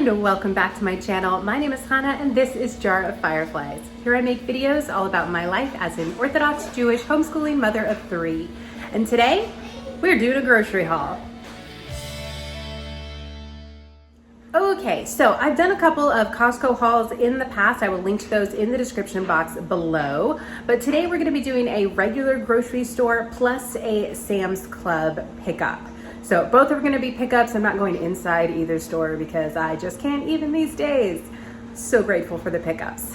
and welcome back to my channel. My name is Chana and this is Jar of Fireflies. Here I make videos all about my life as an Orthodox Jewish homeschooling mother of 3. And today, we're doing a grocery haul. Okay, so I've done a couple of Costco hauls in the past. I will link to those in the description box below. But today we're gonna be doing a regular grocery store plus a Sam's Club pickup. So both are gonna be pickups. I'm not going inside either store because I just can't even these days. So grateful for the pickups.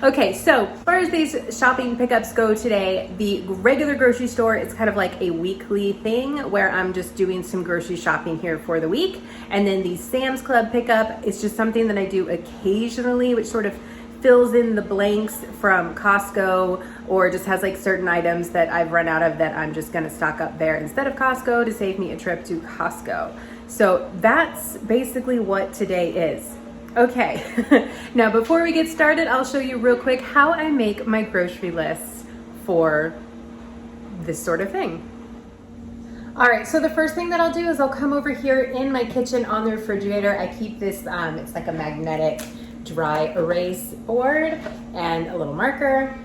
Okay, so as far as these shopping pickups go today, the regular grocery store, it's kind of like a weekly thing where I'm just doing some grocery shopping here for the week. And then the Sam's Club pickup is just something that I do occasionally, which sort of fills in the blanks from Costco, or just has like certain items that I've run out of that I'm just gonna stock up there instead of Costco to save me a trip to Costco. So that's basically what today is. Okay, now before we get started, I'll show you real quick how I make my grocery lists for this sort of thing. All right, so the first thing that I'll do is I'll come over here in my kitchen on the refrigerator. I keep this, it's like a magnetic dry erase board and a little marker.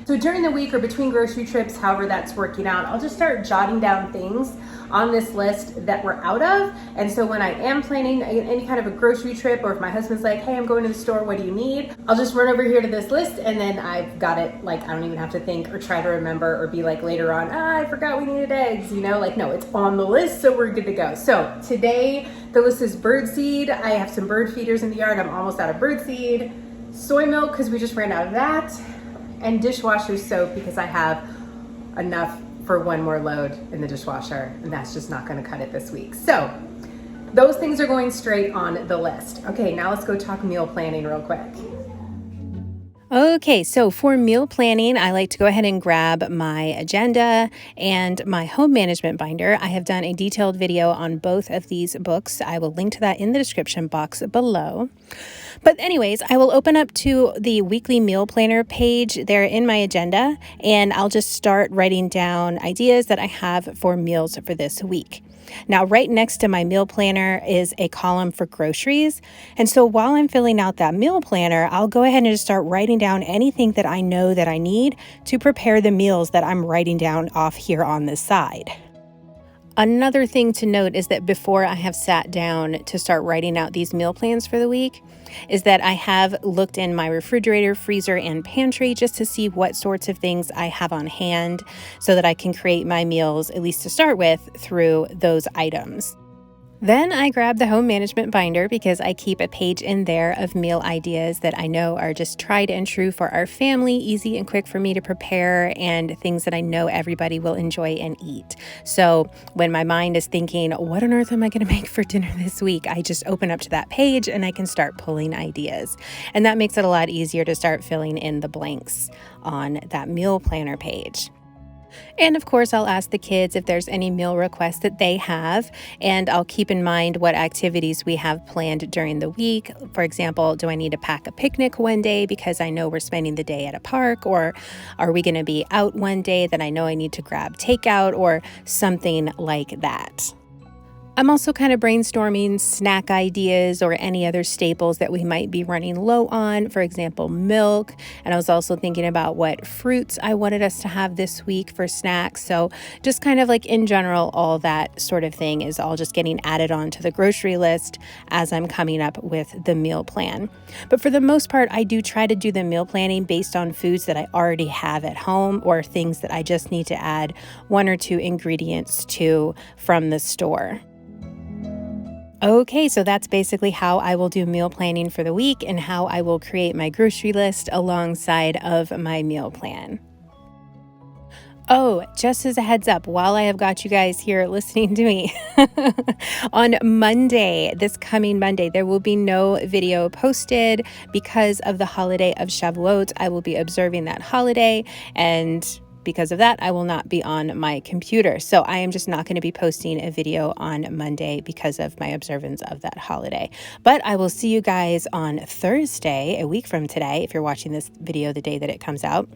So during the week or between grocery trips, however that's working out, I'll just start jotting down things on this list that we're out of. And so when I am planning any kind of a grocery trip, or if my husband's like, hey, I'm going to the store, what do you need? I'll just run over here to this list and then I've got it. Like, I don't even have to think or try to remember or be like later on, I forgot we needed eggs, you know, like, no, it's on the list, so we're good to go. So today the list is birdseed. I have some bird feeders in the yard. I'm almost out of birdseed. Soy milk, because we just ran out of that. And dishwasher soap, because I have enough for one more load in the dishwasher, and that's just not gonna cut it this week. So those things are going straight on the list. Okay, now let's go talk meal planning real quick. Okay, so for meal planning, I like to go ahead and grab my agenda and my home management binder. I have done a detailed video on both of these books. I will link to that in the description box below. But anyways, I will open up to the weekly meal planner page there in my agenda, and I'll just start writing down ideas that I have for meals for this week. Now, right next to my meal planner is a column for groceries. And so while I'm filling out that meal planner, I'll go ahead and just start writing down anything that I know that I need to prepare the meals that I'm writing down off here on this side. Another thing to note is that before I have sat down to start writing out these meal plans for the week, is that I have looked in my refrigerator, freezer, and pantry just to see what sorts of things I have on hand so that I can create my meals, at least to start with, through those items. Then I grab the home management binder because I keep a page in there of meal ideas that I know are just tried and true for our family, easy and quick for me to prepare, and things that I know everybody will enjoy and eat. So when my mind is thinking, what on earth am I going to make for dinner this week? I just open up to that page and I can start pulling ideas. And that makes it a lot easier to start filling in the blanks on that meal planner page. And of course, I'll ask the kids if there's any meal requests that they have, and I'll keep in mind what activities we have planned during the week. For example, do I need to pack a picnic one day because I know we're spending the day at a park, or are we going to be out one day that I know I need to grab takeout or something like that. I'm also kind of brainstorming snack ideas or any other staples that we might be running low on, for example, milk. And I was also thinking about what fruits I wanted us to have this week for snacks. So just kind of like in general, all that sort of thing is all just getting added on to the grocery list as I'm coming up with the meal plan. But for the most part, I do try to do the meal planning based on foods that I already have at home or things that I just need to add 1 or 2 ingredients to from the store. Okay, so that's basically how I will do meal planning for the week and how I will create my grocery list alongside of my meal plan. Oh, just as a heads up, while I have got you guys here listening to me, on Monday, this coming Monday, there will be no video posted because of the holiday of Shavuot. I will be observing that holiday, and because of that, I will not be on my computer. So I am just not going to be posting a video on Monday because of my observance of that holiday. But I will see you guys on Thursday, a week from today, if you're watching this video the day that it comes out,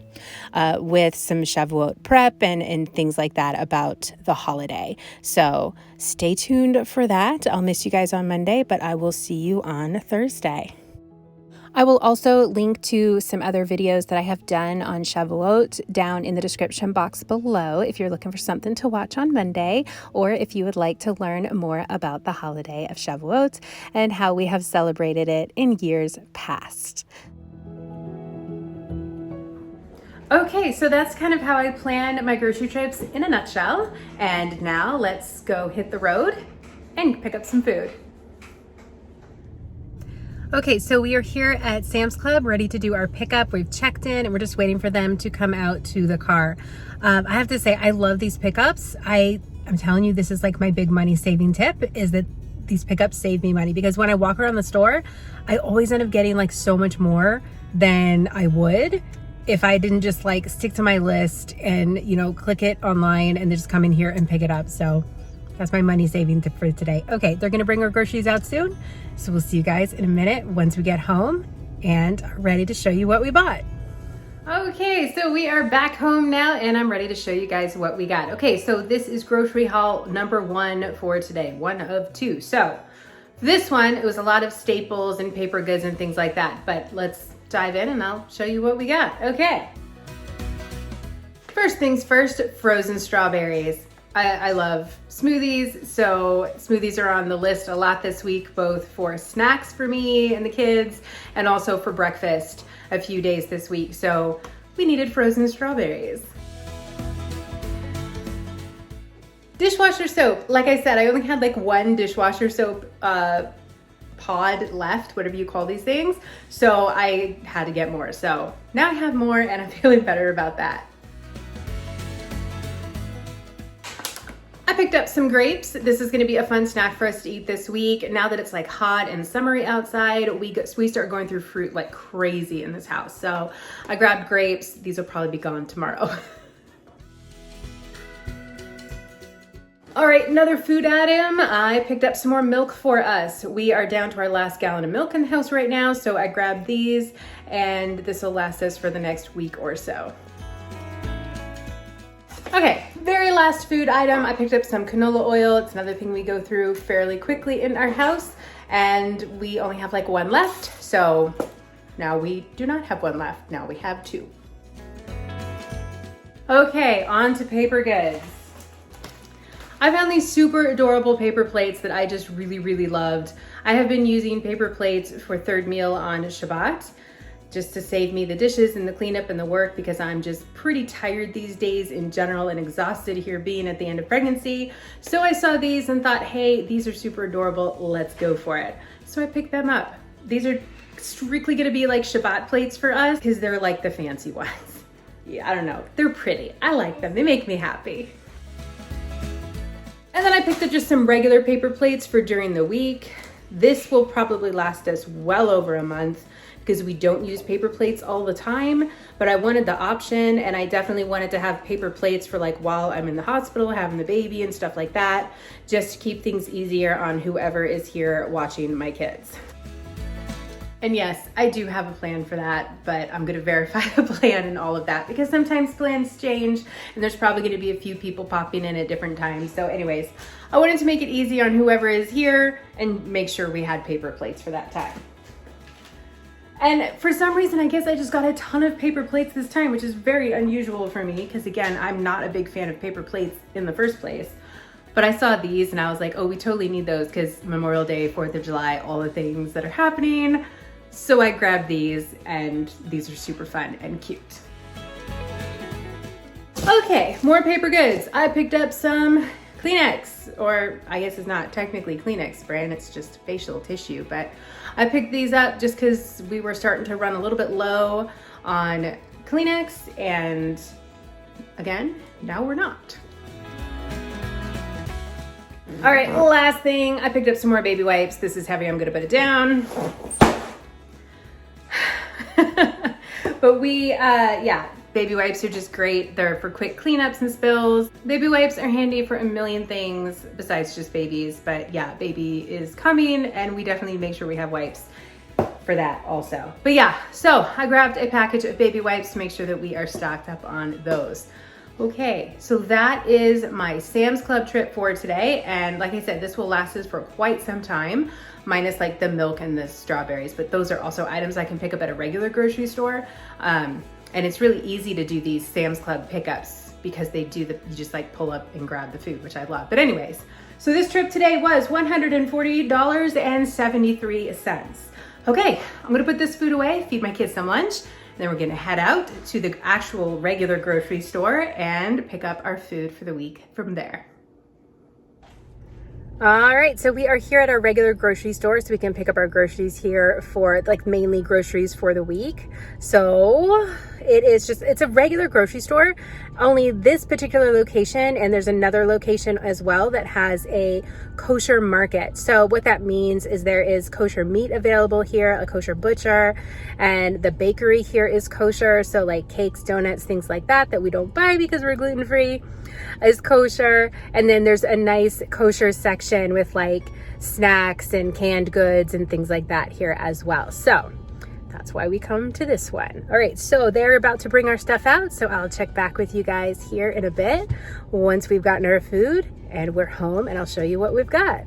with some Shavuot prep and things like that about the holiday. So stay tuned for that. I'll miss you guys on Monday, but I will see you on Thursday. I will also link to some other videos that I have done on Shavuot down in the description box below if you're looking for something to watch on Monday, or if you would like to learn more about the holiday of Shavuot and how we have celebrated it in years past. Okay, so that's kind of how I plan my grocery trips in a nutshell. And now let's go hit the road and pick up some food. Okay, so we are here at Sam's Club, ready to do our pickup. We've checked in and we're just waiting for them to come out to the car. I have to say, I love these pickups. I'm telling you, this is like my big money saving tip, is that these pickups save me money, because when I walk around the store, I always end up getting like so much more than I would if I didn't just like stick to my list and, you know, click it online and just come in here and pick it up. So that's my money saving tip for today. Okay, they're gonna bring our groceries out soon. So we'll see you guys in a minute once we get home and are ready to show you what we bought. Okay, so we are back home now and I'm ready to show you guys what we got. Okay, so this is grocery haul number 1 for today, 1 of 2. So this one, it was a lot of staples and paper goods and things like that, but let's dive in and I'll show you what we got. Okay. First things first, frozen strawberries. I love smoothies, so smoothies are on the list a lot this week, both for snacks for me and the kids, and also for breakfast a few days this week. So we needed frozen strawberries. Dishwasher soap. Like I said, I only had like 1 dishwasher soap pod left, whatever you call these things. So I had to get more. So now I have more and I'm feeling better about that. I picked up some grapes. This is gonna be a fun snack for us to eat this week. Now that it's like hot and summery outside, we start going through fruit like crazy in this house. So I grabbed grapes. These will probably be gone tomorrow. All right, another food item. I picked up some more milk for us. We are down to our last gallon of milk in the house right now. So I grabbed these and this will last us for the next week or so. Okay, very last food item. I picked up some canola oil. It's another thing we go through fairly quickly in our house, and we only have like 1 left. So now we do not have 1 left. Now we have 2. Okay, on to paper goods. I found these super adorable paper plates that I just really, really loved. I have been using paper plates for third meal on Shabbat, just to save me the dishes and the cleanup and the work, because I'm just pretty tired these days in general and exhausted here being at the end of pregnancy. So I saw these and thought, hey, these are super adorable, let's go for it. So I picked them up. These are strictly gonna be like Shabbat plates for us because they're like the fancy ones. Yeah, I don't know, they're pretty. I like them, they make me happy. And then I picked up just some regular paper plates for during the week. This will probably last us well over a month, because we don't use paper plates all the time, but I wanted the option, and I definitely wanted to have paper plates for like while I'm in the hospital having the baby and stuff like that, just to keep things easier on whoever is here watching my kids. And yes, I do have a plan for that, but I'm gonna verify the plan and all of that, because sometimes plans change and there's probably gonna be a few people popping in at different times. So anyways, I wanted to make it easy on whoever is here and make sure we had paper plates for that time. And for some reason, I guess I just got a ton of paper plates this time, which is very unusual for me, because again, I'm not a big fan of paper plates in the first place. But I saw these and I was like, oh, we totally need those, because Memorial Day, 4th of July, all the things that are happening. So I grabbed these, and these are super fun and cute. Okay, more paper goods. I picked up some Kleenex, or I guess it's not technically Kleenex brand, it's just facial tissue, but I picked these up just because we were starting to run a little bit low on Kleenex, and again, now we're not. All right, last thing, I picked up some more baby wipes. This is heavy, I'm gonna put it down. But we, yeah, Baby wipes are just great. They're for quick cleanups and spills. Baby wipes are handy for a million things besides just babies, but yeah, baby is coming and we definitely make sure we have wipes for that also. But yeah, so I grabbed a package of baby wipes to make sure that we are stocked up on those. Okay, so that is my Sam's Club trip for today. And like I said, this will last us for quite some time, minus like the milk and the strawberries, but those are also items I can pick up at a regular grocery store. And it's really easy to do these Sam's Club pickups because they do you just like pull up and grab the food, which I love. But anyways, so this trip today was $140.73. Okay, I'm gonna put this food away, feed my kids some lunch, and then we're gonna head out to the actual regular grocery store and pick up our food for the week from there. All right, so we are here at our regular grocery store, so we can pick up our groceries here for like mainly groceries for the week. So it's a regular grocery store, only this particular location, and there's another location as well that has a kosher market. So what that means is there is kosher meat available here, a kosher butcher, and the bakery here is kosher. So like cakes, donuts, things like that we don't buy because we're gluten-free is kosher. And then there's a nice kosher section with like snacks and canned goods and things like that here as well. So that's why we come to this one. All right, so they're about to bring our stuff out, so I'll check back with you guys here in a bit once we've gotten our food and we're home, and I'll show you what we've got.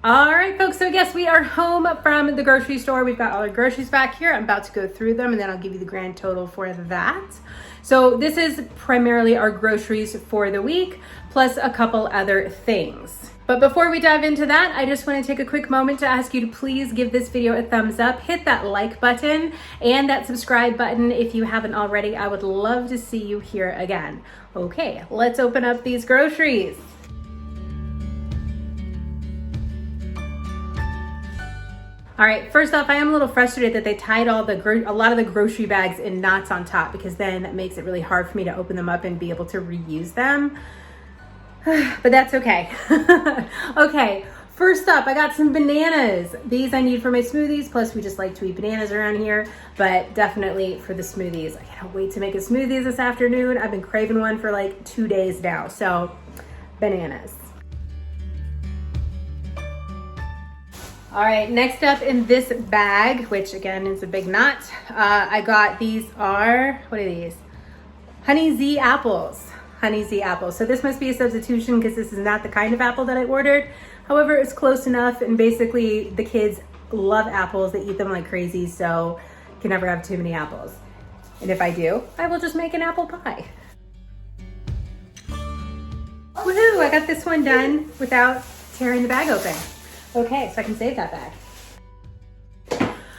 All right, folks, so I guess we are home from the grocery store. We've got all our groceries back here. I'm about to go through them and then I'll give you the grand total for that. So this is primarily our groceries for the week, plus a couple other things. But before we dive into that, I just want to take a quick moment to ask you to please give this video a thumbs up, hit that like button and that subscribe button if you haven't already. I would love to see you here again. Okay, let's open up these groceries. All right, first off, I am a little frustrated that they tied a lot of the grocery bags in knots on top, because then that makes it really hard for me to open them up and be able to reuse them. But that's okay. Okay, first up, I got some bananas. These I need for my smoothies, plus we just like to eat bananas around here, but definitely for the smoothies. I can't wait to make a smoothie this afternoon. I've been craving one for like 2 days now, so bananas. All right, next up in this bag, which again is a big knot, I got what are these? Honey Z apples. Honey Z apples. So this must be a substitution because this is not the kind of apple that I ordered. However, it's close enough, and basically the kids love apples. They eat them like crazy, so you can never have too many apples. And if I do, I will just make an apple pie. Woohoo, I got this one done without tearing the bag open. Okay, so I can save that bag.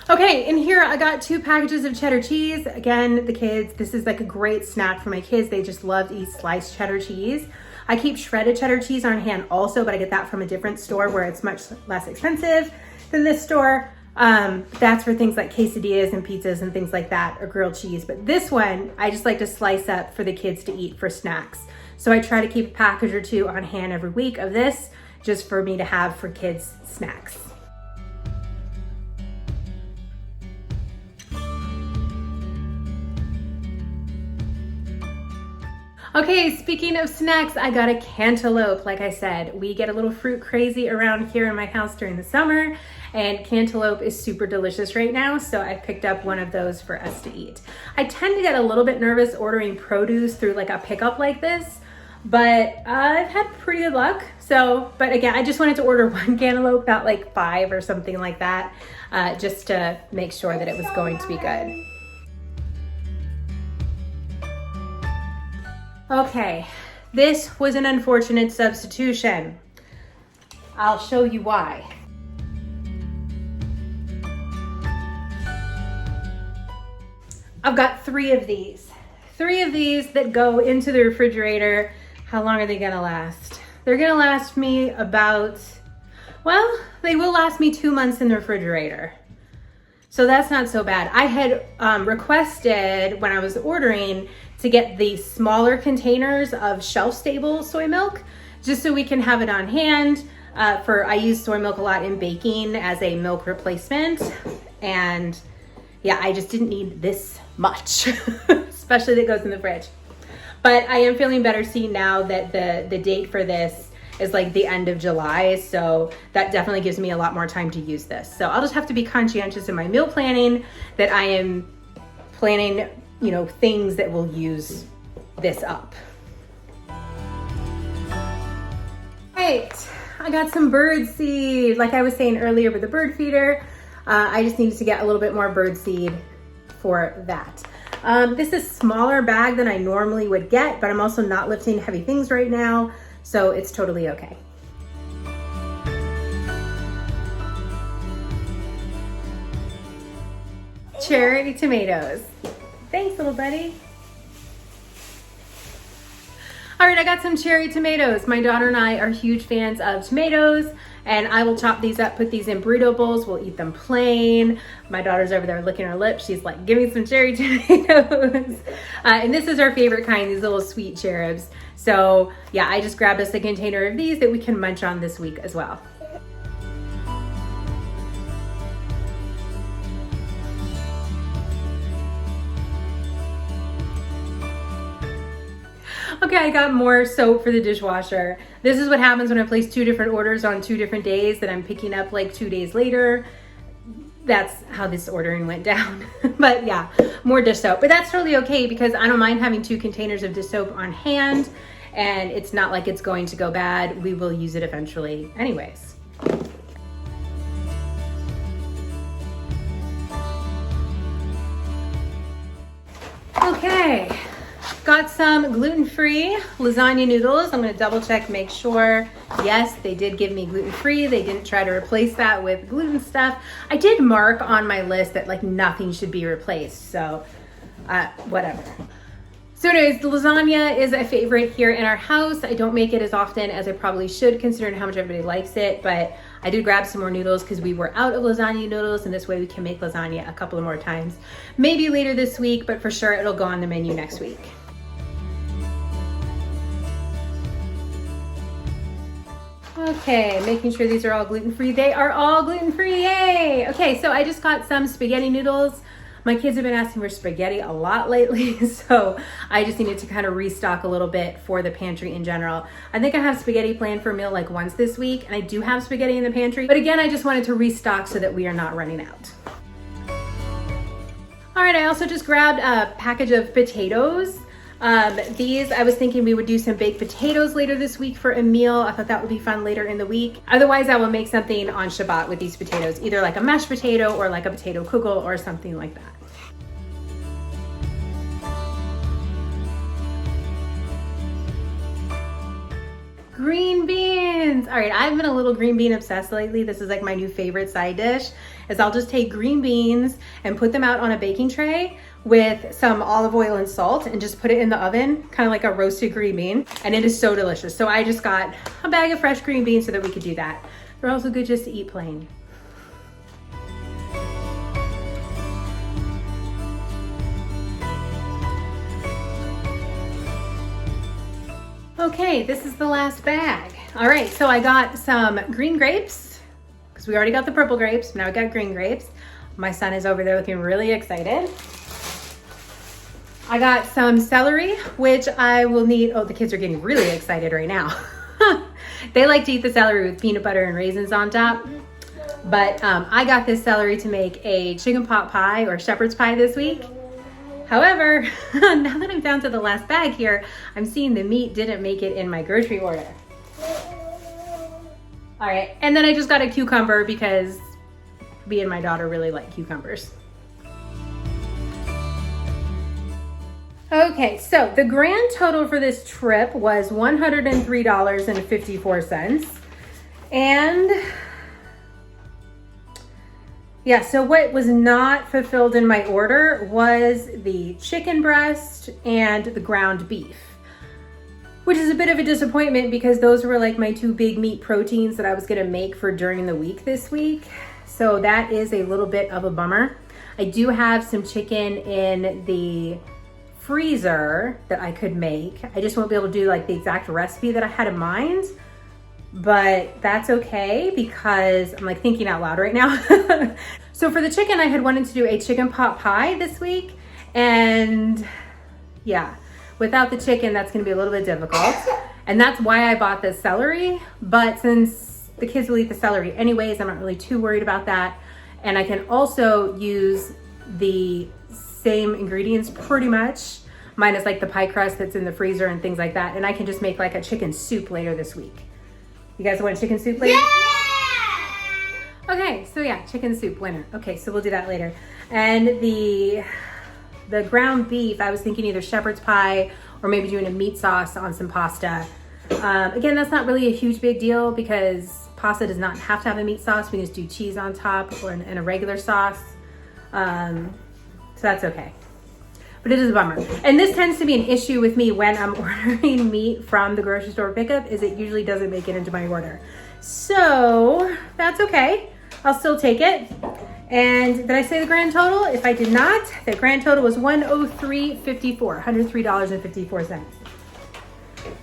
Okay, in here I got 2 packages of cheddar cheese. Again, the kids, this is like a great snack for my kids. They just love to eat sliced cheddar cheese. I keep shredded cheddar cheese on hand also, but I get that from a different store where it's much less expensive than this store. That's for things like quesadillas and pizzas and things like that, or grilled cheese. But this one, I just like to slice up for the kids to eat for snacks. So I try to keep a package or 2 on hand every week of this, just for me to have for kids' snacks. Okay, speaking of snacks, I got a cantaloupe. Like I said, we get a little fruit crazy around here in my house during the summer, and cantaloupe is super delicious right now, so I picked up one of those for us to eat. I tend to get a little bit nervous ordering produce through like a pickup like this, but I've had pretty good luck. So, but again, I just wanted to order 1 cantaloupe, not like 5 or something like that, just to make sure that it was going to be good. Okay, this was an unfortunate substitution. I'll show you why. I've got 3 of these. 3 of these that go into the refrigerator. How long are they gonna last? They're gonna last me about, well, they will last me 2 months in the refrigerator. So that's not so bad. I had requested when I was ordering to get the smaller containers of shelf-stable soy milk, just so we can have it on hand. I use soy milk a lot in baking as a milk replacement, and yeah, I just didn't need this much, especially that goes in the fridge. But I am feeling better seeing now that the date for this is like the end of July. So that definitely gives me a lot more time to use this. So I'll just have to be conscientious in my meal planning that I am planning, you know, things that will use this up. Right, I got some bird seed. Like I was saying earlier with the bird feeder, I just needed to get a little bit more bird seed for that. This is a smaller bag than I normally would get, but I'm also not lifting heavy things right now, so it's totally okay. Cherry tomatoes. Thanks, little buddy. All right, I got some cherry tomatoes. My daughter and I are huge fans of tomatoes, and I will chop these up, put these in burrito bowls. We'll eat them plain. My daughter's over there licking her lips. She's like, give me some cherry tomatoes. And this is our favorite kind, these little sweet cherubs. So yeah, I just grabbed us a container of these that we can munch on this week as well. Okay, I got more soap for the dishwasher. This is what happens when I place 2 different orders on 2 different days that I'm picking up like 2 days later. That's how this ordering went down. But yeah, more dish soap. But that's totally okay because I don't mind having 2 containers of dish soap on hand, and it's not like it's going to go bad. We will use it eventually anyways. Okay. Got some gluten-free lasagna noodles. I'm gonna double check, make sure. Yes, they did give me gluten-free. They didn't try to replace that with gluten stuff. I did mark on my list that like nothing should be replaced, so whatever. So anyways, the lasagna is a favorite here in our house. I don't make it as often as I probably should considering how much everybody likes it, but I did grab some more noodles because we were out of lasagna noodles, and this way we can make lasagna a couple of more times. Maybe later this week, but for sure it'll go on the menu next week. Okay, making sure these are all gluten-free. They are all gluten-free, yay! Okay, so I just got some spaghetti noodles. My kids have been asking for spaghetti a lot lately, so I just needed to kind of restock a little bit for the pantry in general. I think I have spaghetti planned for a meal like once this week, and I do have spaghetti in the pantry, but again, I just wanted to restock so that we are not running out. All right, I also just grabbed a package of potatoes. These, I was thinking we would do some baked potatoes later this week for a meal. I thought that would be fun later in the week. Otherwise, I will make something on Shabbat with these potatoes, either like a mashed potato or like a potato kugel or something like that. Green beans. All right, I've been a little green bean obsessed lately. This is like my new favorite side dish, is I'll just take green beans and put them out on a baking tray with some olive oil and salt and just put it in the oven, kind of like a roasted green bean, and it is so delicious. So I just got a bag of fresh green beans so that we could do that. They're also good just to eat plain. Okay, this is the last bag. All right, so I got some green grapes because we already got the purple grapes. Now I got green grapes. My son is over there looking really excited. I got some celery, which I will need. Oh, the kids are getting really excited right now. They like to eat the celery with peanut butter and raisins on top. But I got this celery to make a chicken pot pie or shepherd's pie this week. However, now that I'm down to the last bag here, I'm seeing the meat didn't make it in my grocery order. All right, and then I just got a cucumber because me and my daughter really like cucumbers. Okay, so the grand total for this trip was $103.54. And yeah, so what was not fulfilled in my order was the chicken breast and the ground beef, which is a bit of a disappointment because those were like my 2 big meat proteins that I was gonna make for during the week this week. So that is a little bit of a bummer. I do have some chicken in the freezer that I could make. I just won't be able to do like the exact recipe that I had in mind, but that's okay because I'm like thinking out loud right now. So for the chicken, I had wanted to do a chicken pot pie this week, and yeah, without the chicken, that's gonna be a little bit difficult. And that's why I bought the celery, but since the kids will eat the celery anyways, I'm not really too worried about that. And I can also use the same ingredients pretty much, minus like the pie crust that's in the freezer and things like that. And I can just make like a chicken soup later this week. You guys want chicken soup later? Yeah! Okay, so yeah, chicken soup winner. Okay, so we'll do that later. And the ground beef, I was thinking either shepherd's pie or maybe doing a meat sauce on some pasta. Again, that's not really a huge big deal because pasta does not have to have a meat sauce. We just do cheese on top or and a regular sauce. So that's okay. But it is a bummer. And this tends to be an issue with me when I'm ordering meat from the grocery store pickup, is it usually doesn't make it into my order. So that's okay. I'll still take it. And did I say the grand total? If I did not, the grand total was $103.54, $103.54.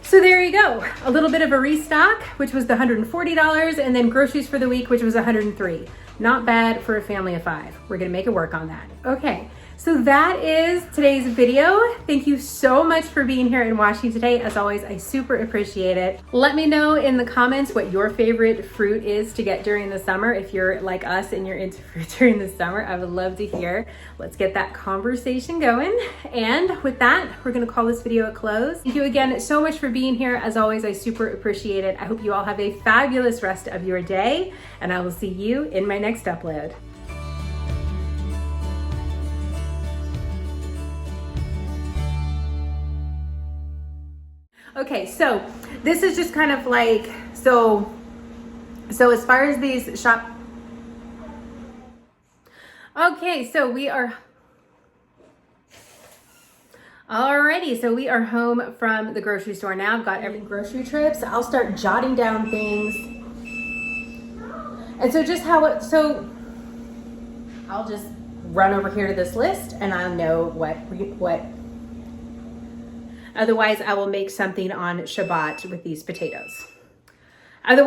So there you go. A little bit of a restock, which was the $140, and then groceries for the week, which was $103. Not bad for a family of 5. We're gonna make it work on that. Okay, so that is today's video. Thank you so much for being here and watching today. As always, I super appreciate it. Let me know in the comments what your favorite fruit is to get during the summer. If you're like us and you're into fruit during the summer, I would love to hear. Let's get that conversation going. And with that, we're gonna call this video a close. Thank you again so much for being here. As always, I super appreciate it. I hope you all have a fabulous rest of your day, and I will see you in my next upload. Okay, so this is just kind of like, so as far as these shop, okay, so we are, alrighty, so we are home from the grocery store now. I've got every grocery trips. I'll start jotting down things. And so just how it, so I'll just run over here to this list and I'll know what. Otherwise, I will make something on Shabbat with these potatoes. Either